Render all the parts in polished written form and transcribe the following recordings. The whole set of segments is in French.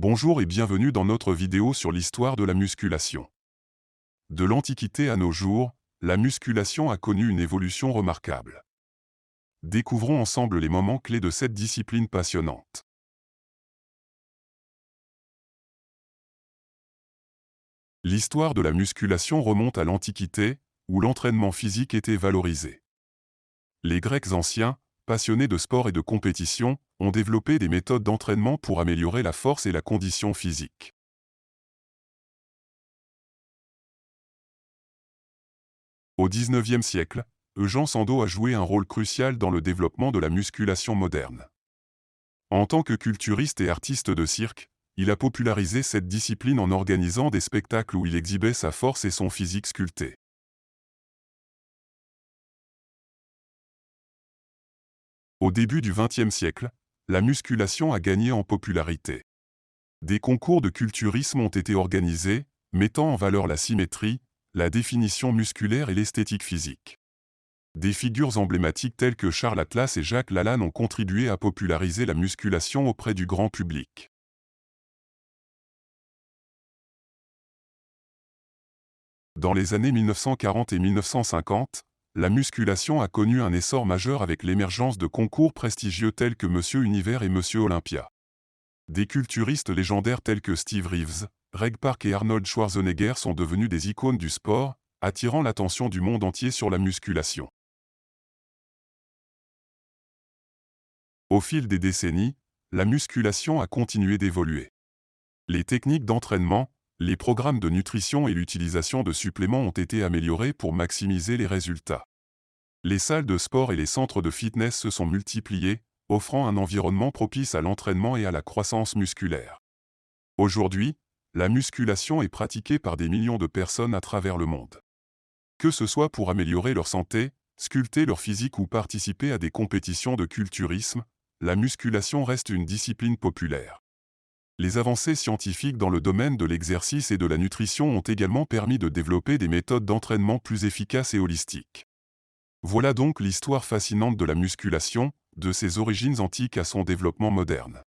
Bonjour et bienvenue dans notre vidéo sur l'histoire de la musculation. De l'Antiquité à nos jours, la musculation a connu une évolution remarquable. Découvrons ensemble les moments clés de cette discipline passionnante. L'histoire de la musculation remonte à l'Antiquité, où l'entraînement physique était valorisé. Les Grecs anciens, passionnés de sport et de compétition, ont développé des méthodes d'entraînement pour améliorer la force et la condition physique. Au XIXe siècle, Jean Sandeau a joué un rôle crucial dans le développement de la musculation moderne. En tant que culturiste et artiste de cirque, il a popularisé cette discipline en organisant des spectacles où il exhibait sa force et son physique sculpté. Au début du XXe siècle, la musculation a gagné en popularité. Des concours de culturisme ont été organisés, mettant en valeur la symétrie, la définition musculaire et l'esthétique physique. Des figures emblématiques telles que Charles Atlas et Jacques Lalanne ont contribué à populariser la musculation auprès du grand public. Dans les années 1940 et 1950, la musculation a connu un essor majeur avec l'émergence de concours prestigieux tels que Monsieur Univers et Monsieur Olympia. Des culturistes légendaires tels que Steve Reeves, Reg Park et Arnold Schwarzenegger sont devenus des icônes du sport, attirant l'attention du monde entier sur la musculation. Au fil des décennies, la musculation a continué d'évoluer. Les techniques d'entraînement, les programmes de nutrition et l'utilisation de suppléments ont été améliorés pour maximiser les résultats. Les salles de sport et les centres de fitness se sont multipliés, offrant un environnement propice à l'entraînement et à la croissance musculaire. Aujourd'hui, la musculation est pratiquée par des millions de personnes à travers le monde. Que ce soit pour améliorer leur santé, sculpter leur physique ou participer à des compétitions de culturisme, la musculation reste une discipline populaire. Les avancées scientifiques dans le domaine de l'exercice et de la nutrition ont également permis de développer des méthodes d'entraînement plus efficaces et holistiques. Voilà donc l'histoire fascinante de la musculation, de ses origines antiques à son développement moderne.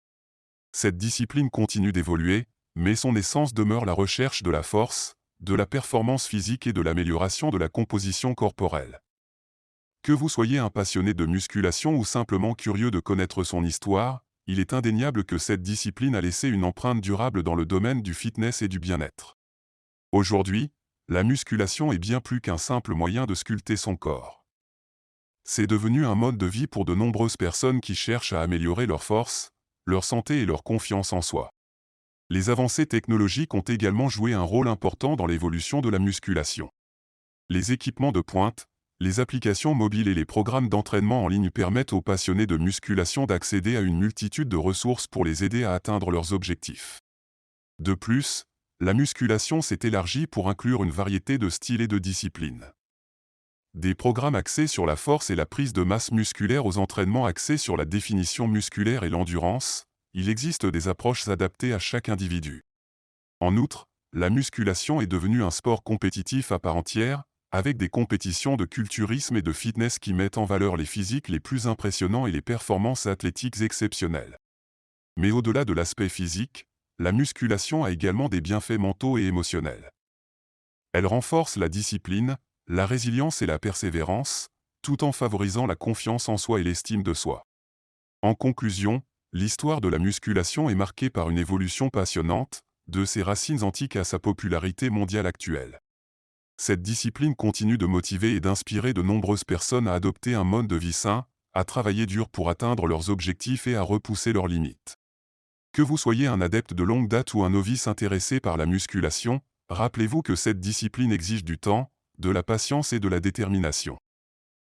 Cette discipline continue d'évoluer, mais son essence demeure la recherche de la force, de la performance physique et de l'amélioration de la composition corporelle. Que vous soyez un passionné de musculation ou simplement curieux de connaître son histoire, il est indéniable que cette discipline a laissé une empreinte durable dans le domaine du fitness et du bien-être. Aujourd'hui, la musculation est bien plus qu'un simple moyen de sculpter son corps. C'est devenu un mode de vie pour de nombreuses personnes qui cherchent à améliorer leur force, leur santé et leur confiance en soi. Les avancées technologiques ont également joué un rôle important dans l'évolution de la musculation. Les équipements de pointe, les applications mobiles et les programmes d'entraînement en ligne permettent aux passionnés de musculation d'accéder à une multitude de ressources pour les aider à atteindre leurs objectifs. De plus, la musculation s'est élargie pour inclure une variété de styles et de disciplines. Des programmes axés sur la force et la prise de masse musculaire aux entraînements axés sur la définition musculaire et l'endurance, il existe des approches adaptées à chaque individu. En outre, la musculation est devenue un sport compétitif à part entière, avec des compétitions de culturisme et de fitness qui mettent en valeur les physiques les plus impressionnants et les performances athlétiques exceptionnelles. Mais au-delà de l'aspect physique, la musculation a également des bienfaits mentaux et émotionnels. Elle renforce la discipline, la résilience et la persévérance, tout en favorisant la confiance en soi et l'estime de soi. En conclusion, l'histoire de la musculation est marquée par une évolution passionnante, de ses racines antiques à sa popularité mondiale actuelle. Cette discipline continue de motiver et d'inspirer de nombreuses personnes à adopter un mode de vie sain, à travailler dur pour atteindre leurs objectifs et à repousser leurs limites. Que vous soyez un adepte de longue date ou un novice intéressé par la musculation, rappelez-vous que cette discipline exige du temps, de la patience et de la détermination.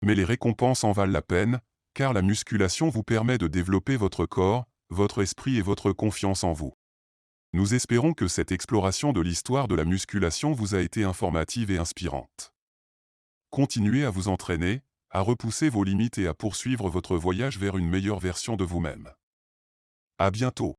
Mais les récompenses en valent la peine, car la musculation vous permet de développer votre corps, votre esprit et votre confiance en vous. Nous espérons que cette exploration de l'histoire de la musculation vous a été informative et inspirante. Continuez à vous entraîner, à repousser vos limites et à poursuivre votre voyage vers une meilleure version de vous-même. À bientôt.